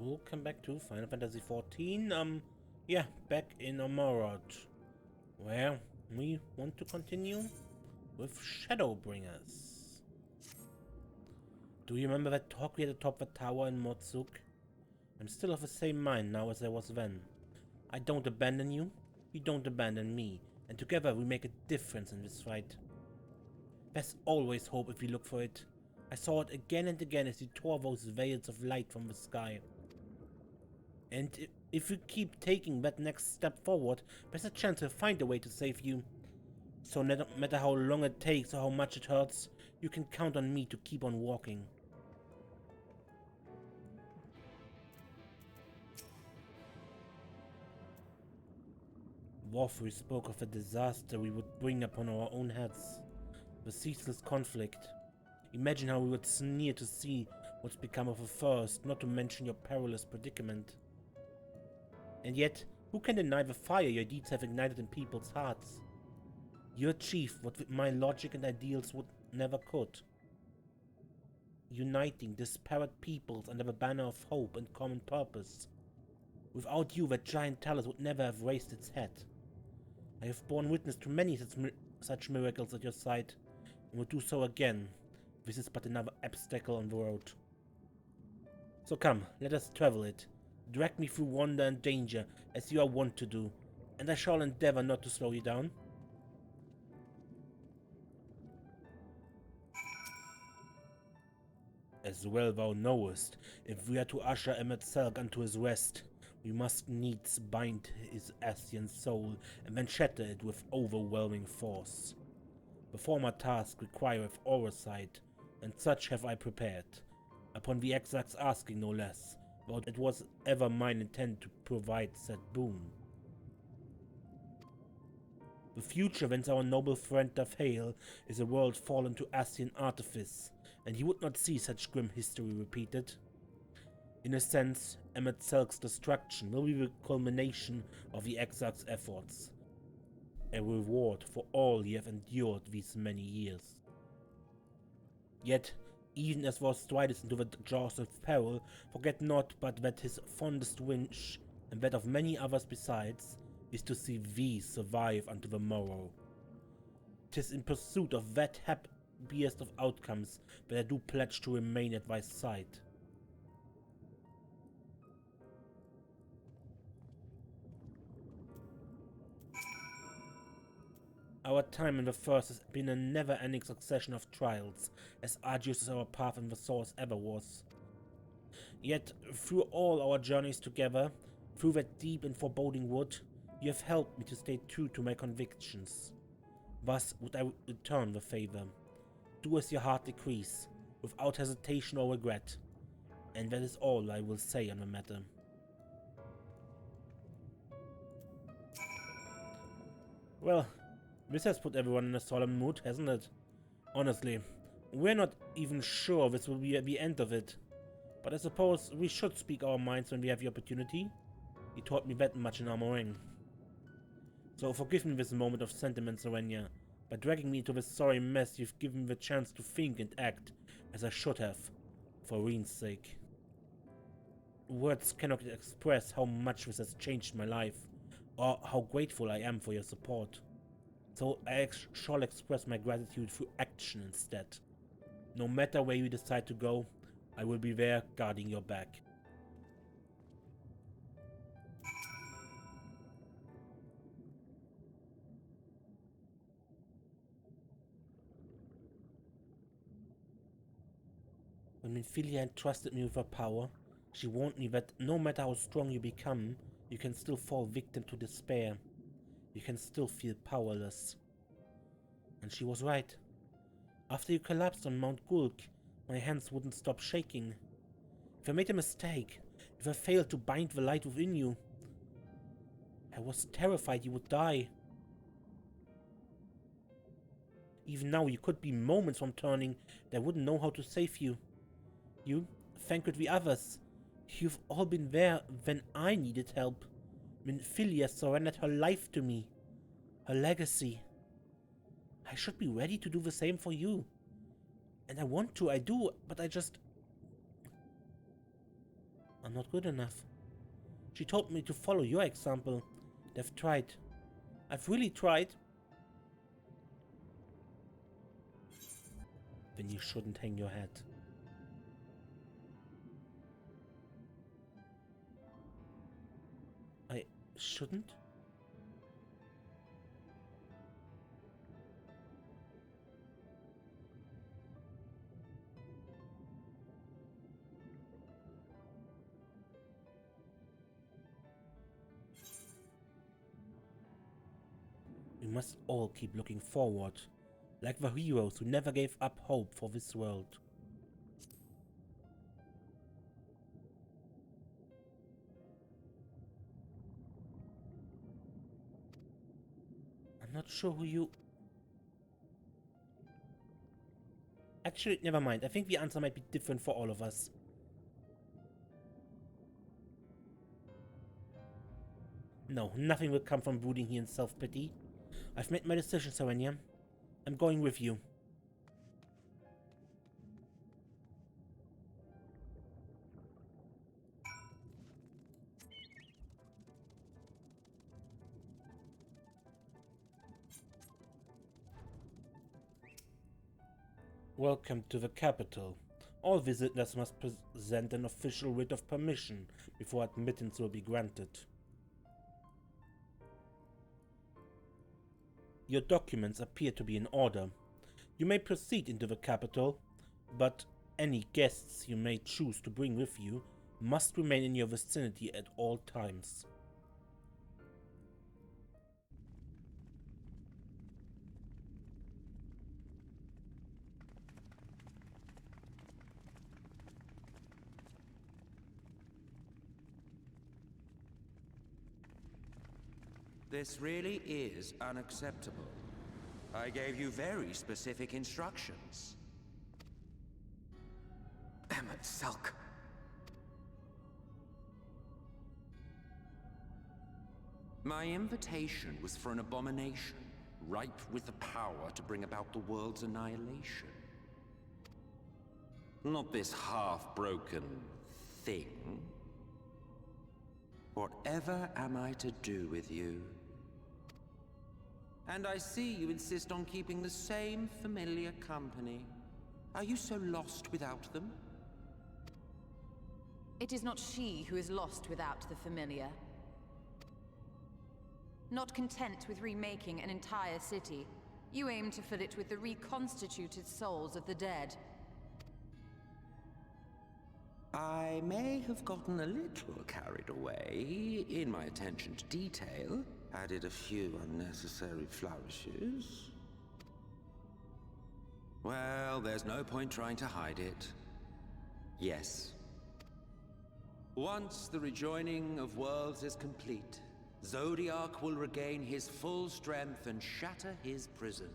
Welcome back to Final Fantasy XIV. Yeah, back in Amaurot, where we want to continue with Shadowbringers. Do you remember that talk we had atop the tower in Motsuk? I'm still of the same mind now as I was then. I don't abandon you, you don't abandon me, and together we make a difference in this fight. There's always hope if we look for it. I saw it again and again as you tore those veils of light from the sky. And if you keep taking that next step forward, there's a chance we'll find a way to save you. So no matter how long it takes or how much it hurts, you can count on me to keep on walking. Warfrey spoke of a disaster we would bring upon our own heads. The ceaseless conflict. Imagine how we would sneer to see what's become of the first, not to mention your perilous predicament. And yet, who can deny the fire your deeds have ignited in people's hearts? You achieved what my logic and ideals would never could. Uniting disparate peoples under the banner of hope and common purpose. Without you, that giant talus would never have raised its head. I have borne witness to many such miracles at your side, and will do so again. This is but another obstacle on the road. So come, let us travel it. Drag me through wonder and danger, as you are wont to do, and I shall endeavor not to slow you down. As well thou knowest, if we are to usher Emet Selch unto his rest, we must needs bind his Ascian soul and then shatter it with overwhelming force. The former task requireth oversight, and such have I prepared, upon the exarch's asking no less, though it was ever mine intent to provide said boon. The future whence our noble friend doth hail is a world fallen to Ascian artifice, and he would not see such grim history repeated. In a sense, Emet Selch's destruction will be the culmination of the exarch's efforts, a reward for all ye have endured these many years. Yet, even as thou stridest into the jaws of peril, forget not but that his fondest wish, and that of many others besides, is to see thee survive unto the morrow. 'Tis in pursuit of that happiest of outcomes that I do pledge to remain at thy side. Our time in the First has been a never-ending succession of trials, as arduous as our path in the Source ever was. Yet, through all our journeys together, through that deep and foreboding wood, you have helped me to stay true to my convictions. Thus would I return the favor. Do as your heart decrees, without hesitation or regret, and that is all I will say on the matter. Well, this has put everyone in a solemn mood, hasn't it? Honestly, we're not even sure this will be the end of it. But I suppose we should speak our minds when we have the opportunity. You taught me that much in Armoring. So forgive me this moment of sentiment, Serenia. By dragging me into this sorry mess, you've given me the chance to think and act as I should have, for Reen's sake. Words cannot express how much this has changed my life, or how grateful I am for your support. So I shall express my gratitude through action instead. No matter where you decide to go, I will be there guarding your back. When Minfilia entrusted me with her power, she warned me that no matter how strong you become, you can still fall victim to despair. You can still feel powerless. And she was right. After you collapsed on Mount Gulk, my hands wouldn't stop shaking. If I made a mistake, if I failed to bind the light within you, I was terrified you would die. Even now you could be moments from turning, and I wouldn't know how to save you. You, thank God the others, you've all been there when I needed help. Minfilia surrendered her life to me, her legacy. I should be ready to do the same for you. And I want to, I do, but I just... I'm not good enough. She told me to follow your example. They've tried. I've really tried. Then you shouldn't hang your head. I shouldn't? We must all keep looking forward, like the heroes who never gave up hope for this world. I'm not sure who you... Actually, never mind. I think the answer might be different for all of us. No, nothing will come from brooding here in self-pity. I've made my decision, Serenia. I'm going with you. Welcome to the capital. All visitors must present an official writ of permission before admittance will be granted. Your documents appear to be in order. You may proceed into the capital, but any guests you may choose to bring with you must remain in your vicinity at all times. This really is unacceptable. I gave you very specific instructions. Emet Selch. My invitation was for an abomination, ripe with the power to bring about the world's annihilation. Not this half-broken thing. Whatever am I to do with you? And I see you insist on keeping the same familiar company. Are you so lost without them? It is not she who is lost without the familiar. Not content with remaking an entire city, you aim to fill it with the reconstituted souls of the dead. I may have gotten a little carried away in my attention to detail, added a few unnecessary flourishes. Well, there's no point trying to hide it. Yes. Once the rejoining of worlds is complete, Zodiac will regain his full strength and shatter his prison.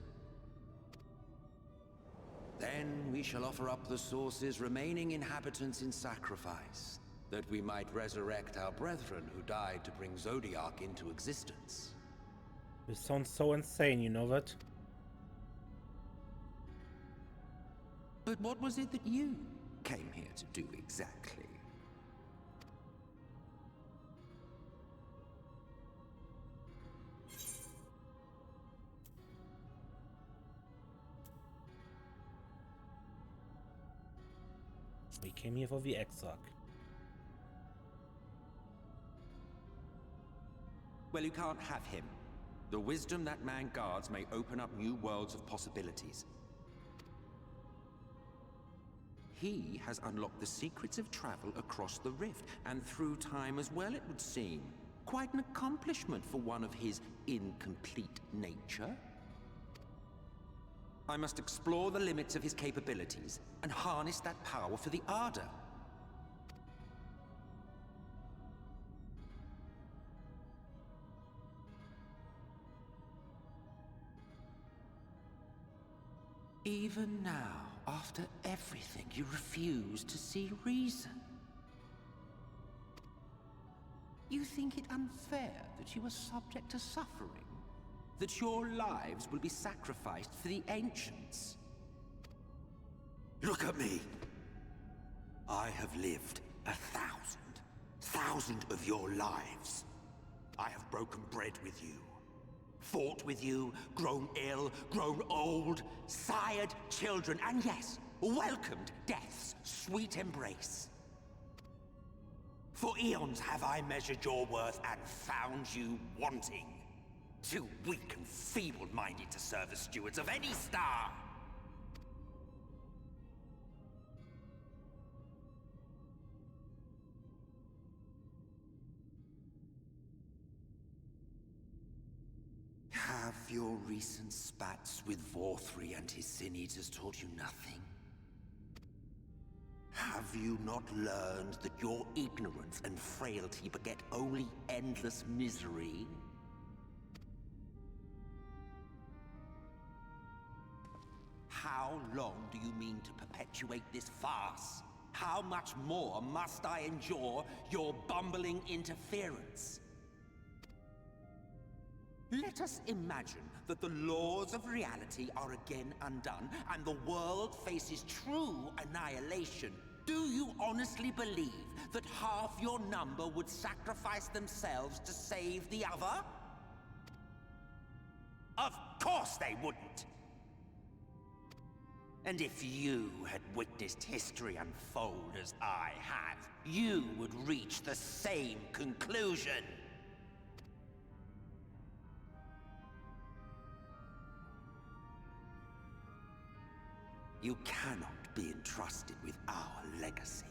Then we shall offer up the Source's remaining inhabitants in sacrifice, that we might resurrect our brethren who died to bring Zodiac into existence. This sounds so insane, you know that? But what was it that you came here to do exactly? We came here for the XIV. Well, you can't have him. The wisdom that man guards may open up new worlds of possibilities. He has unlocked the secrets of travel across the rift, and through time as well, it would seem. Quite an accomplishment for one of his incomplete nature. I must explore the limits of his capabilities, and harness that power for the Ardor. Even now, after everything, you refuse to see reason. You think it unfair that you are subject to suffering? That your lives will be sacrificed for the Ancients? Look at me! I have lived 1,000 1,000 of your lives. I have broken bread with you, fought with you, grown ill, grown old, sired children, and yes, welcomed death's sweet embrace. For eons have I measured your worth and found you wanting. Too weak and feeble-minded to serve as stewards of any star. Have your recent spats with Vorthri and his Sin Eaters taught you nothing? Have you not learned that your ignorance and frailty beget only endless misery? How long do you mean to perpetuate this farce? How much more must I endure your bumbling interference? Let us imagine that the laws of reality are again undone, and the world faces true annihilation. Do you honestly believe that half your number would sacrifice themselves to save the other? Of course they wouldn't! And if you had witnessed history unfold as I have, you would reach the same conclusion. You cannot be entrusted with our legacy.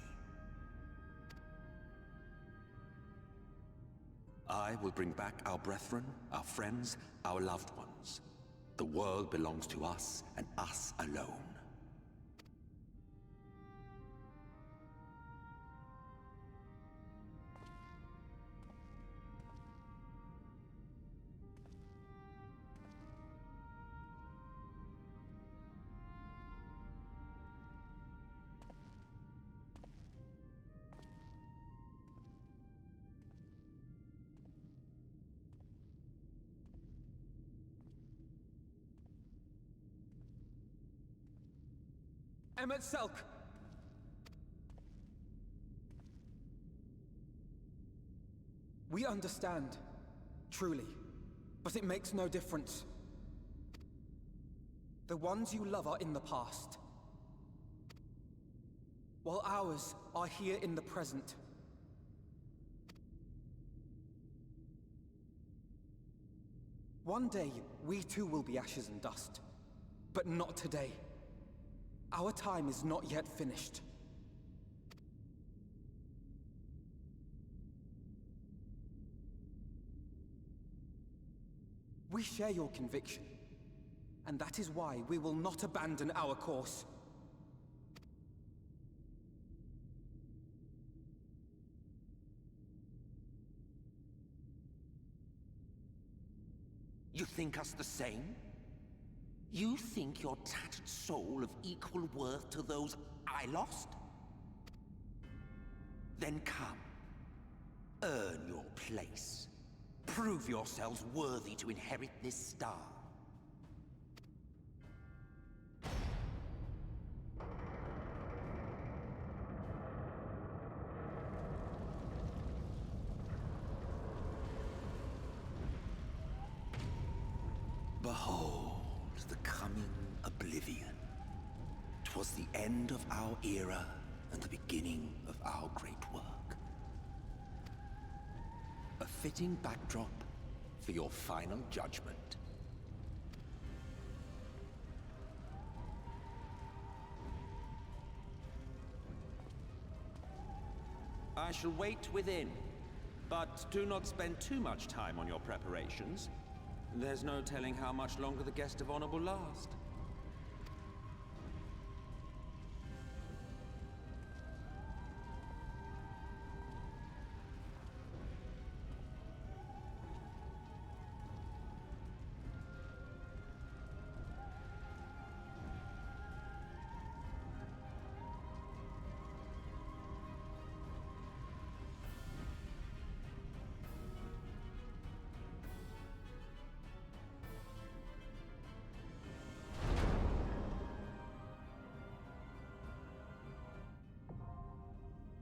I will bring back our brethren, our friends, our loved ones. The world belongs to us, and us alone. Emet Selch! We understand, truly, but it makes no difference. The ones you love are in the past, while ours are here in the present. One day, we too will be ashes and dust, but not today. Our time is not yet finished. We share your conviction, and that is why we will not abandon our course. You think us the same? You think your tattered soul of equal worth to those I lost? Then come. Earn your place. Prove yourselves worthy to inherit this star. Behold the coming oblivion. 'Twas the end of our era and the beginning of our great work. A fitting backdrop for your final judgment. I shall wait within, but do not spend too much time on your preparations. There's no telling how much longer the guest of honor will last.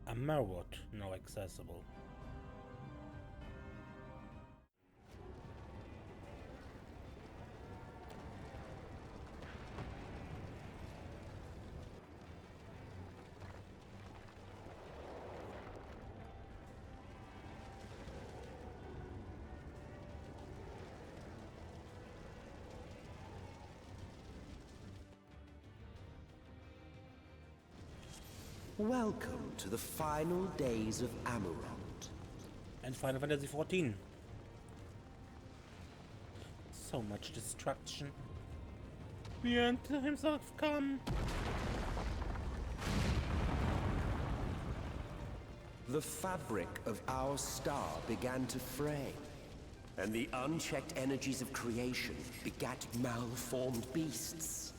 Amaurot now accessible. Welcome to the Final Days of Amaurot. And Final Fantasy 14. So much destruction. The end himself come. The fabric of our star began to fray, and the unchecked energies of creation begat malformed beasts.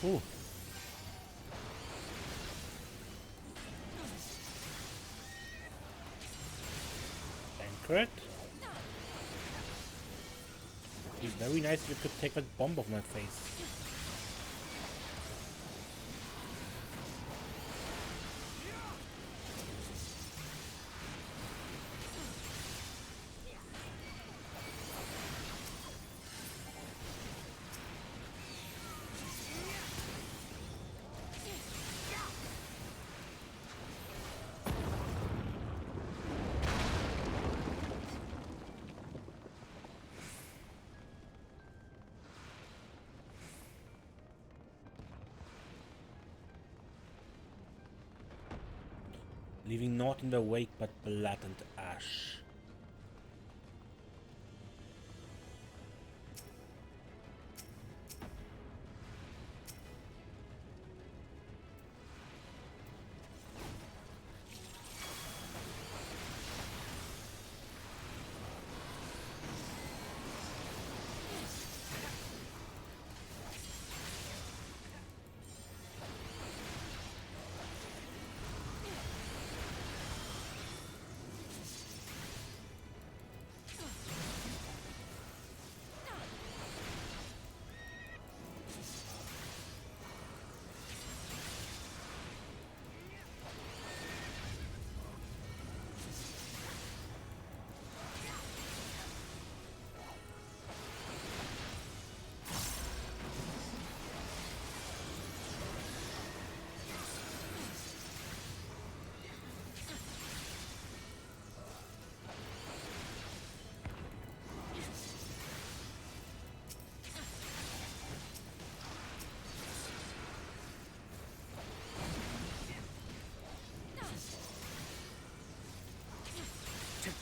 Ooh. Anchored. It'd be very nice if you could take that bomb off my face. Leaving naught in their wake but blatant ash.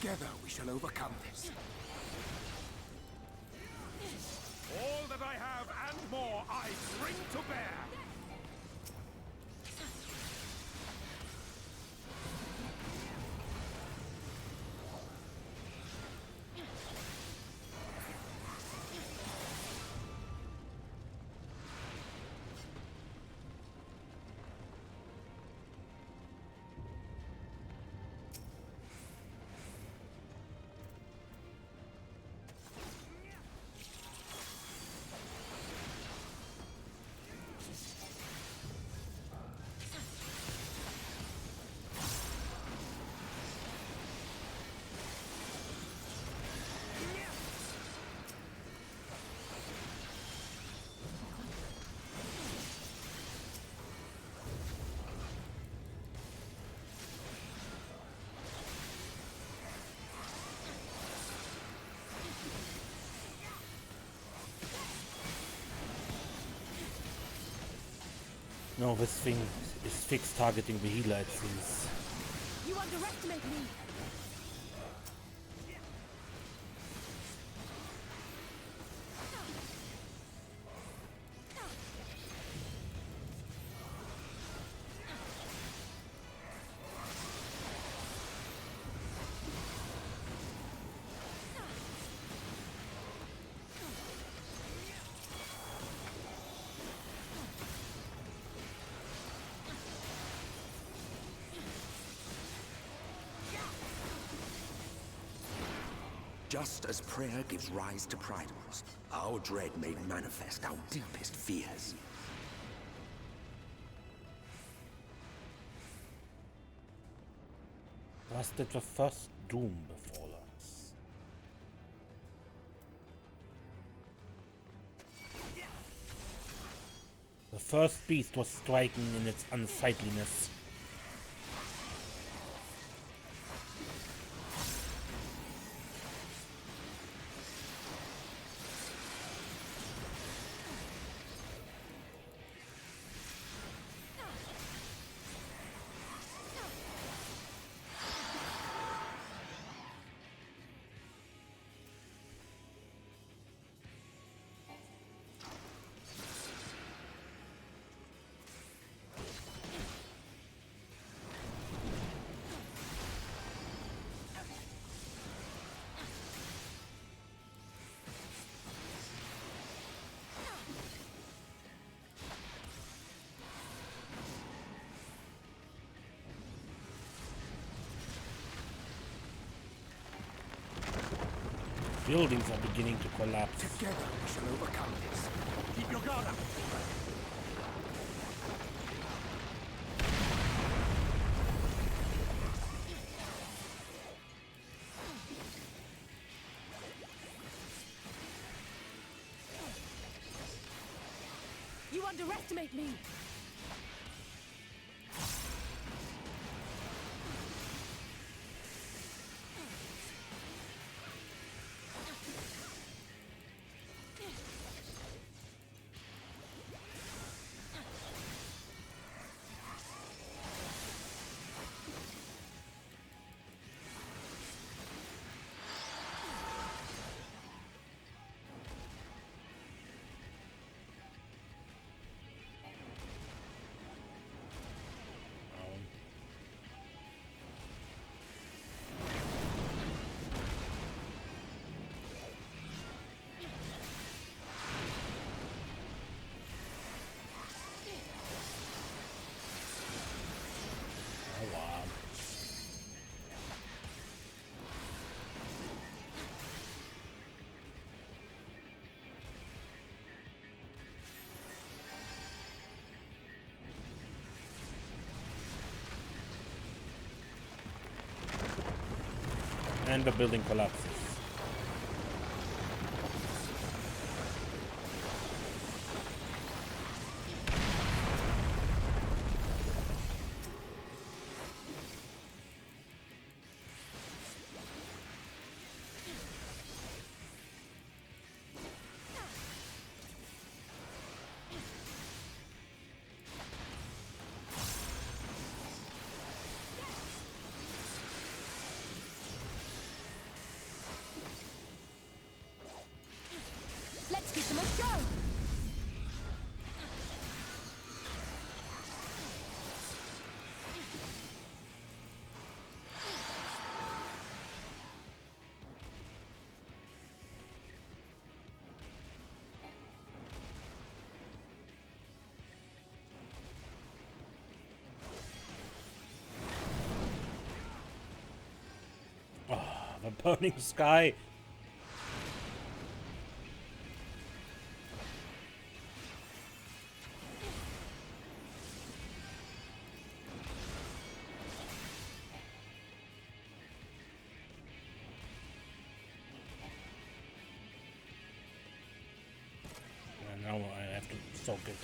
Together we shall overcome this. All that I have and more I bring to bear. No, this thing is fixed targeting the healer, it seems. You underestimate me. Just as prayer gives rise to prideals, our dread made manifest our deepest fears. Thus did the first doom befall us. The first beast was striking in its unsightliness. Buildings are beginning to collapse. Together we shall overcome this. Keep your guard up. You underestimate me. And the building collapses. Let's give them a go. The burning sky. And now I have to soak it.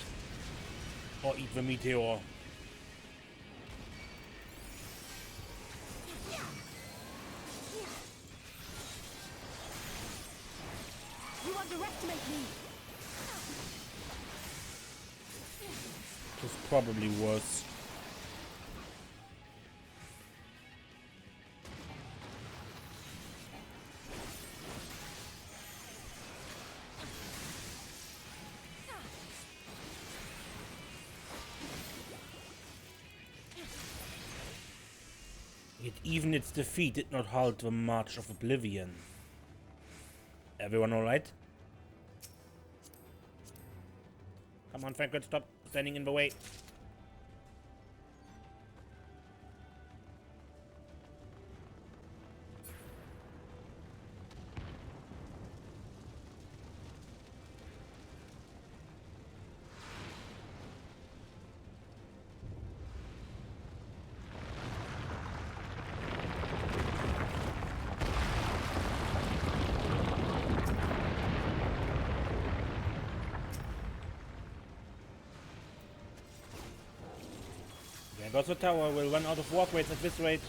Or eat the meteor. You underestimate me. Just probably worse. Yet even its defeat did not halt the march of oblivion. Everyone alright? Come on, Franklin, stop standing in the way. There goes the tower. We'll run out of walkways at this rate.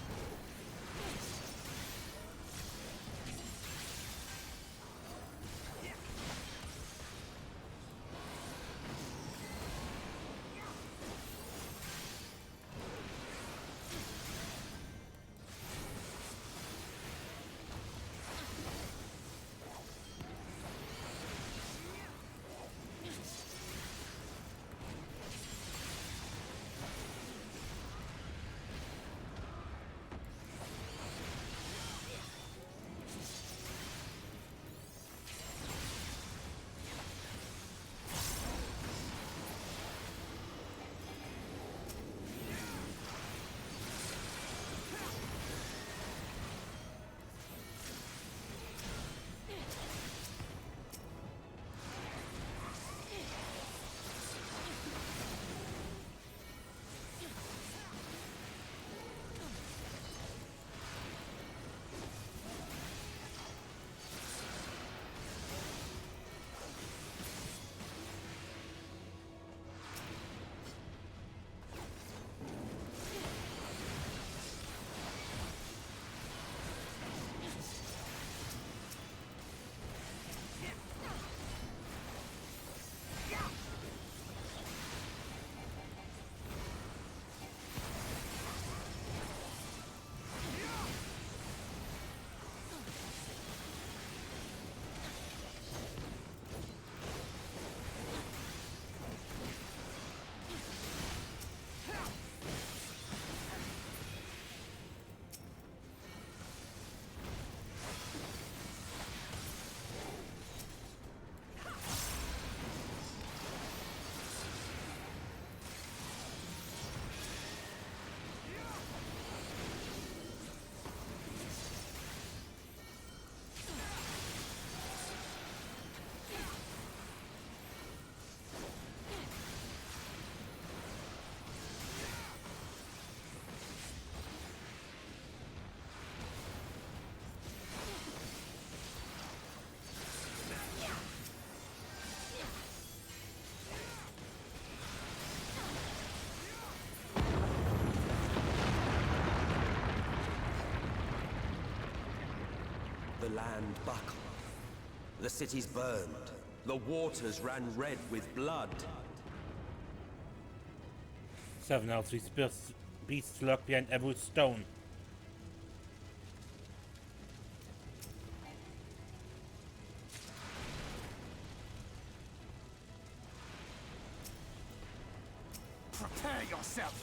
The land buckled. The cities burned. The waters ran red with blood. 7 out of 3 beasts lurk behind every stone. Prepare yourself!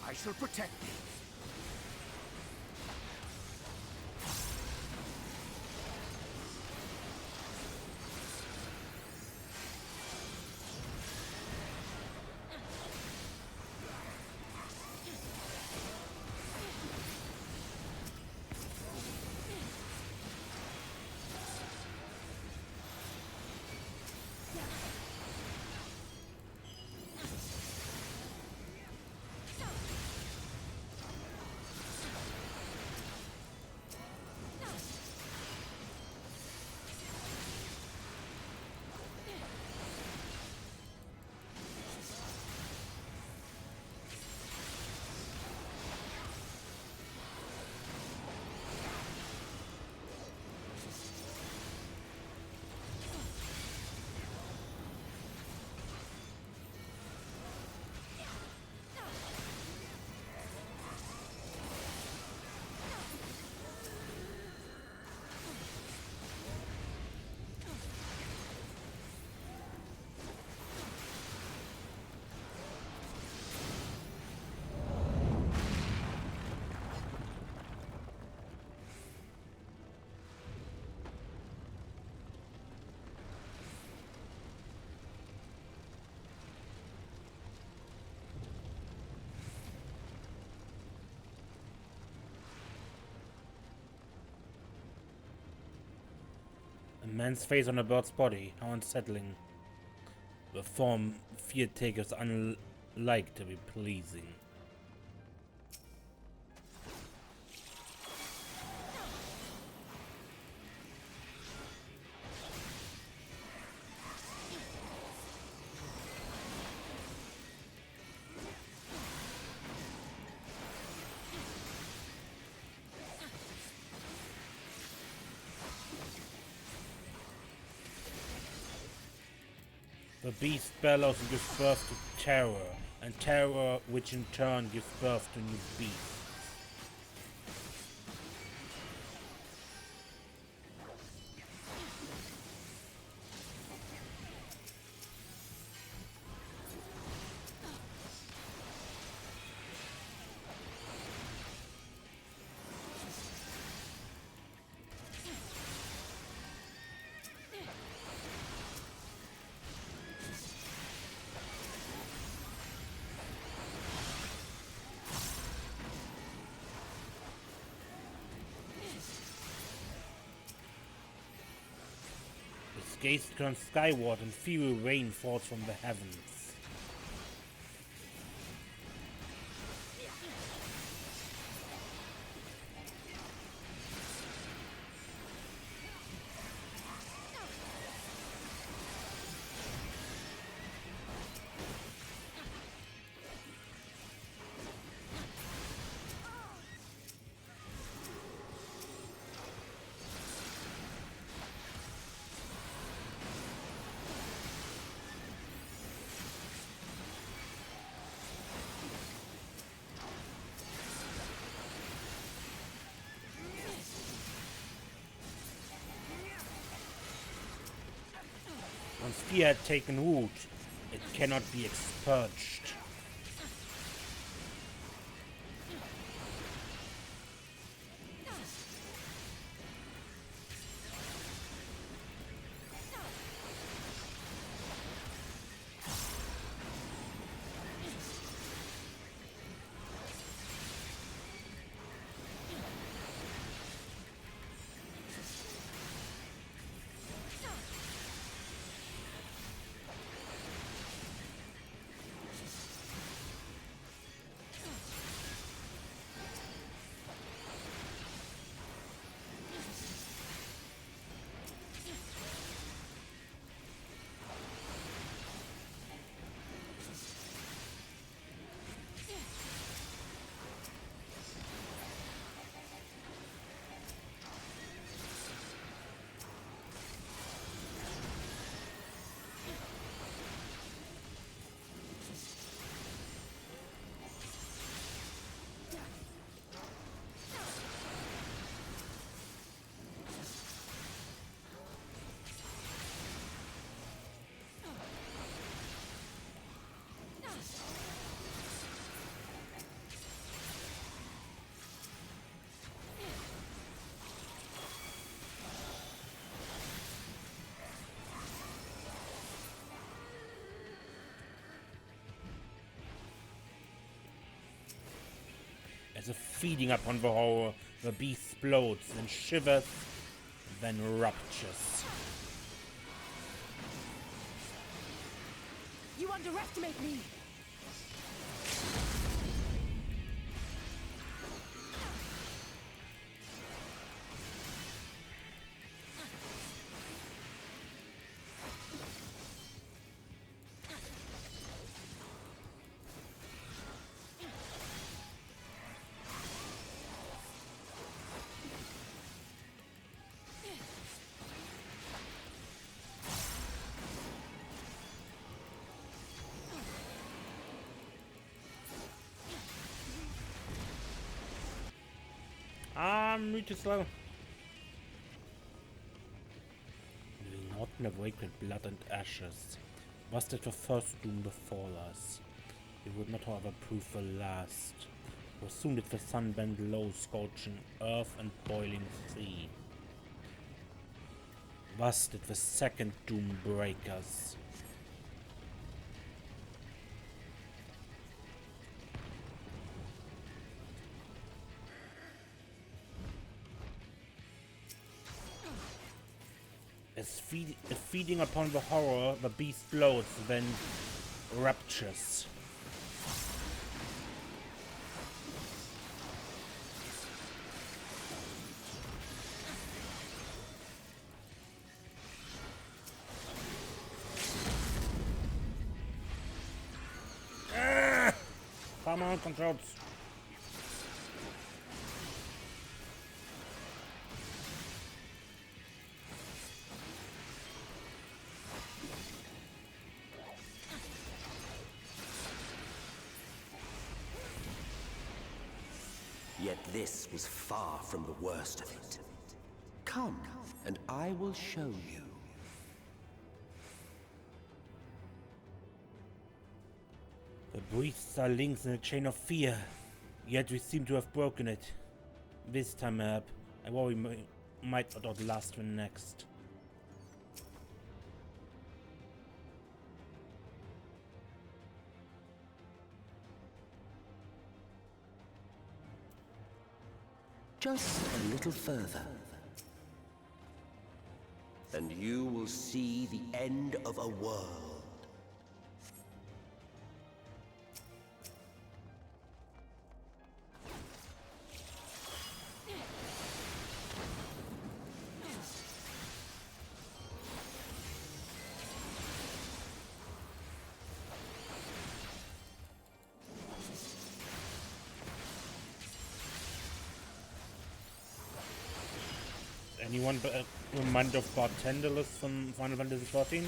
I shall protect thee. A man's face on a bird's body. How unsettling. The form fear takers unlike to be pleasing. The beast bellows and gives birth to terror, and terror which in turn gives birth to new beasts. His gaze turns skyward and fiery rain falls from the heavens. Once fear had taken root, it cannot be expurged. As if feeding upon the horror, the beast explodes, then shivers, then ruptures. You underestimate me! Me too slow. The Norton awake with blood and ashes. Was that the first doom befall us? It would not, however, prove the last. For soon did the sun bend low, scorching earth and boiling sea. Was did the second doom break us? As feeding upon the horror, the beast floats, then ruptures. Come on, controls. Yet this was far from the worst of it. Come, and I will show you. The priests are links in a chain of fear, yet we seem to have broken it. This time, I worry we might not outlast the next. Just a little further. And you will see the end of a world. Anyone remind of Bartenderless from Final Fantasy 14?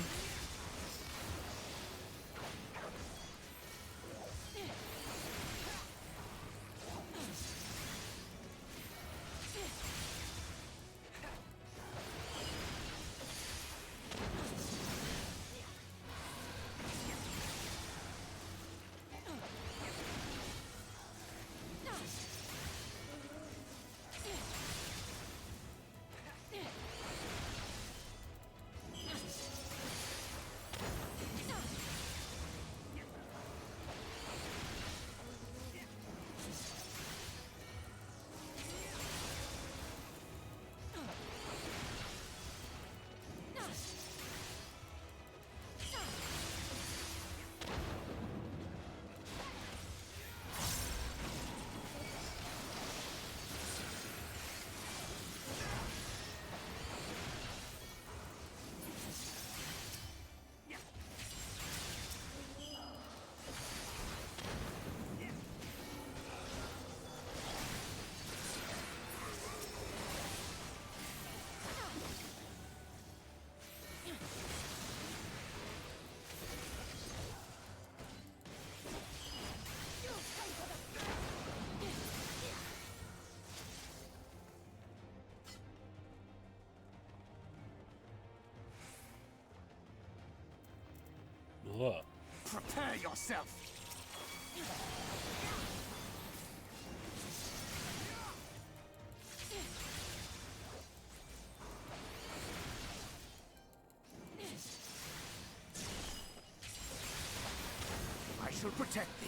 Ugh. Prepare yourself! I shall protect thee.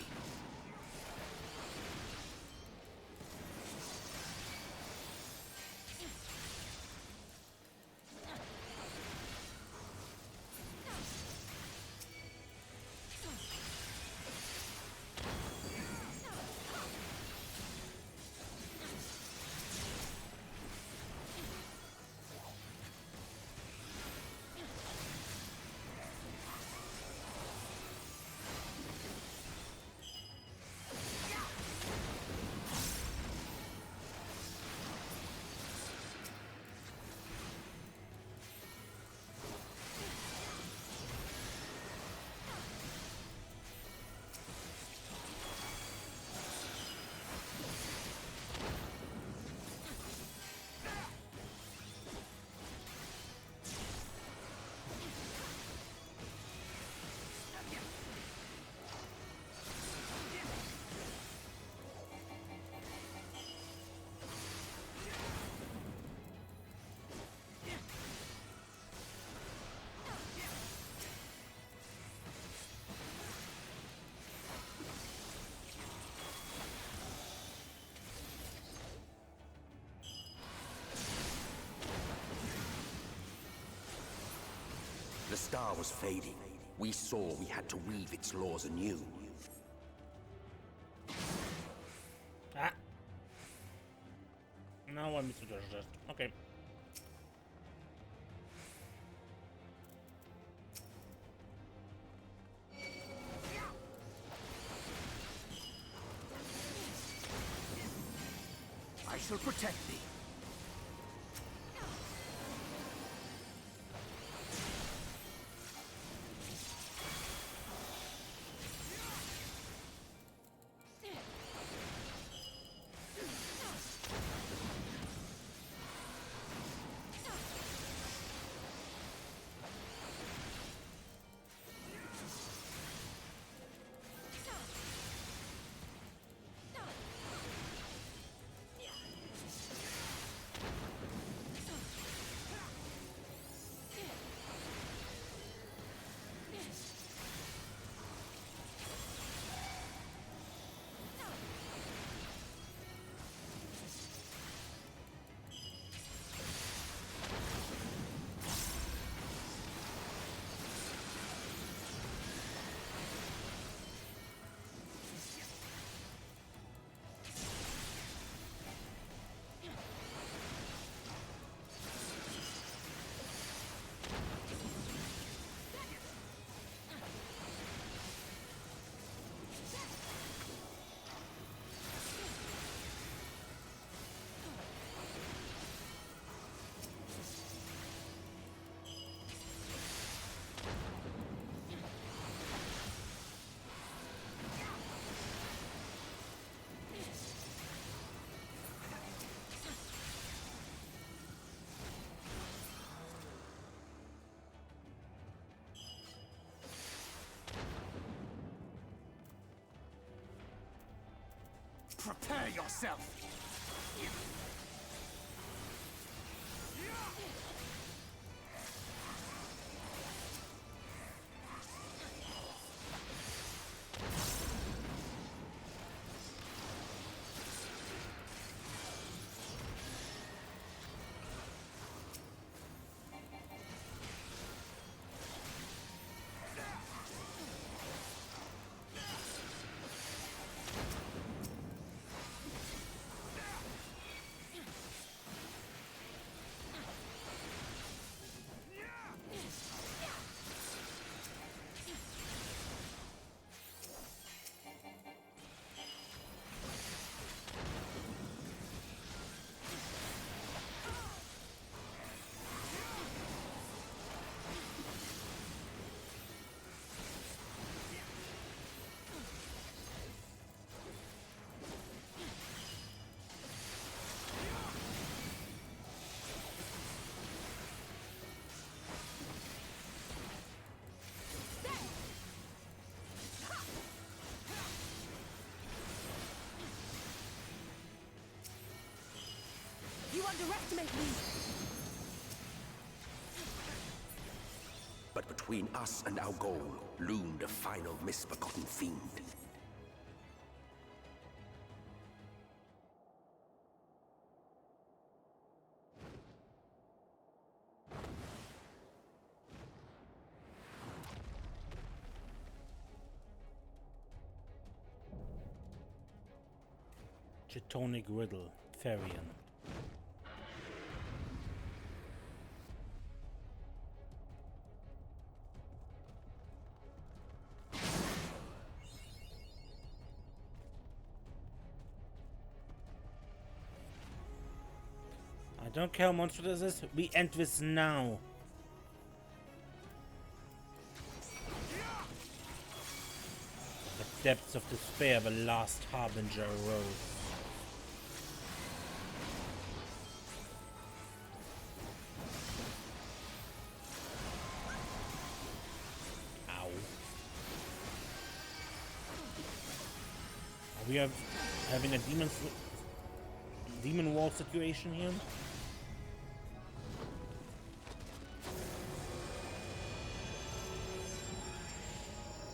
star was fading, we saw we had to weave its laws anew. Ah. Now I misjudged. Okay. I shall protect thee. Prepare yourself! You underestimate me! But between us and our goal loomed a final misbegotten fiend. Chitonic Riddle, Therian. I don't care how monstrous this is, we end this now. The depths of despair, the last harbinger arose. Ow. Are we having a demon wall situation here?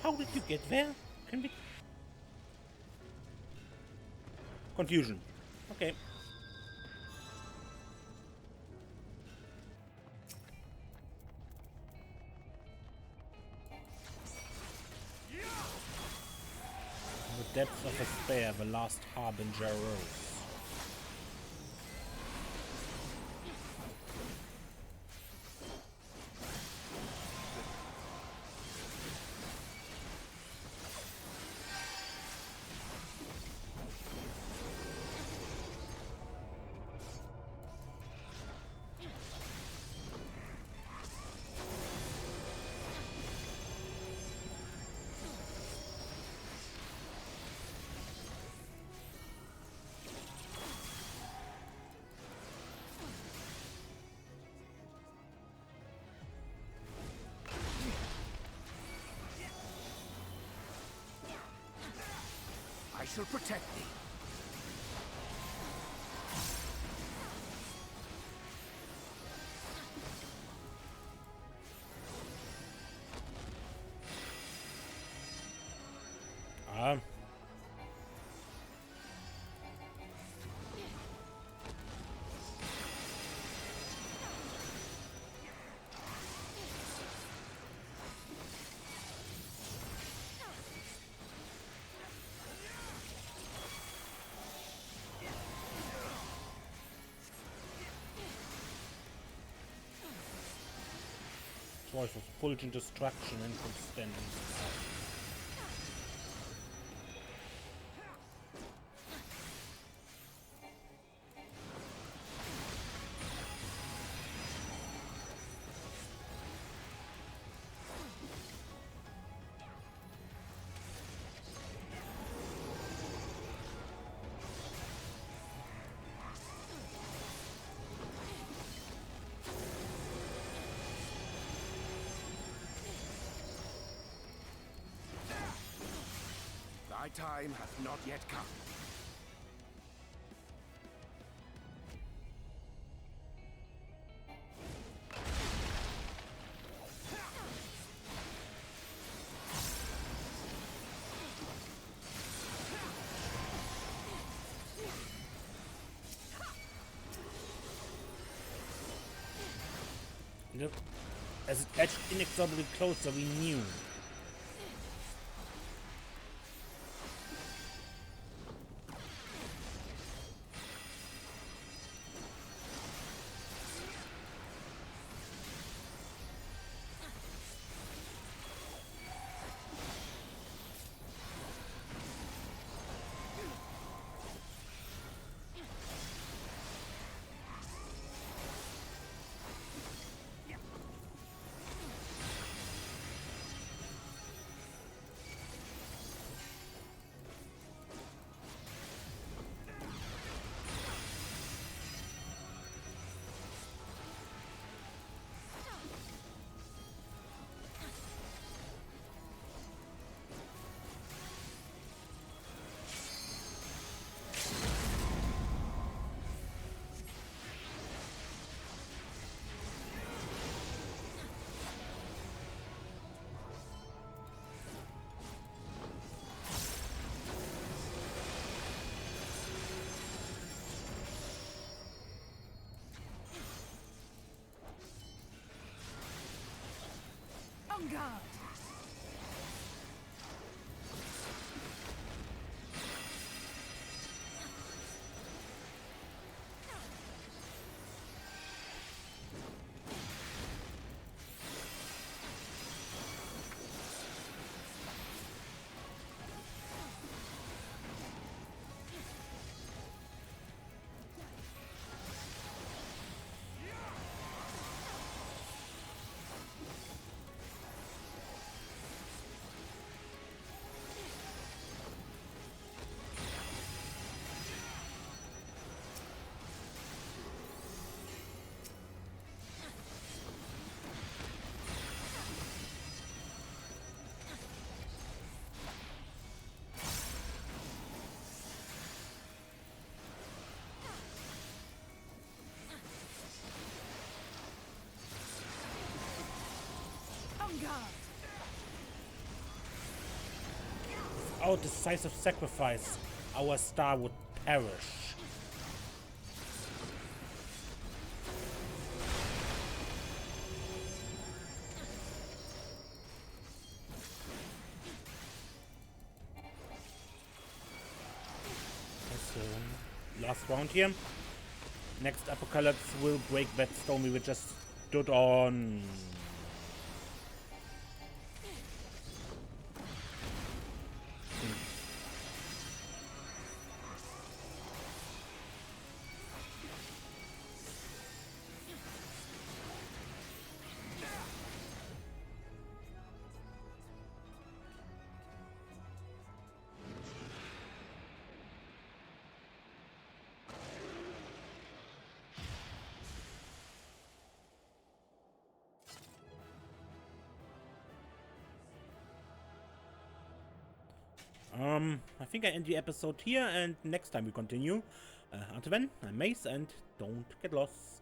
How did you get there? Can we... Confusion. Okay. The depths of despair, the last harbinger rose. I shall protect thee. Choice of fulgent destruction and constant. Thy time hath not yet come. Look, as it edged inexorably closer, we knew. On guard! Without decisive sacrifice, our star would perish. So, last round here. Next Apocalypse will break that stone we were just stood on. I think I end the episode here, and next time we continue. Until then, I'm Mace, and don't get lost.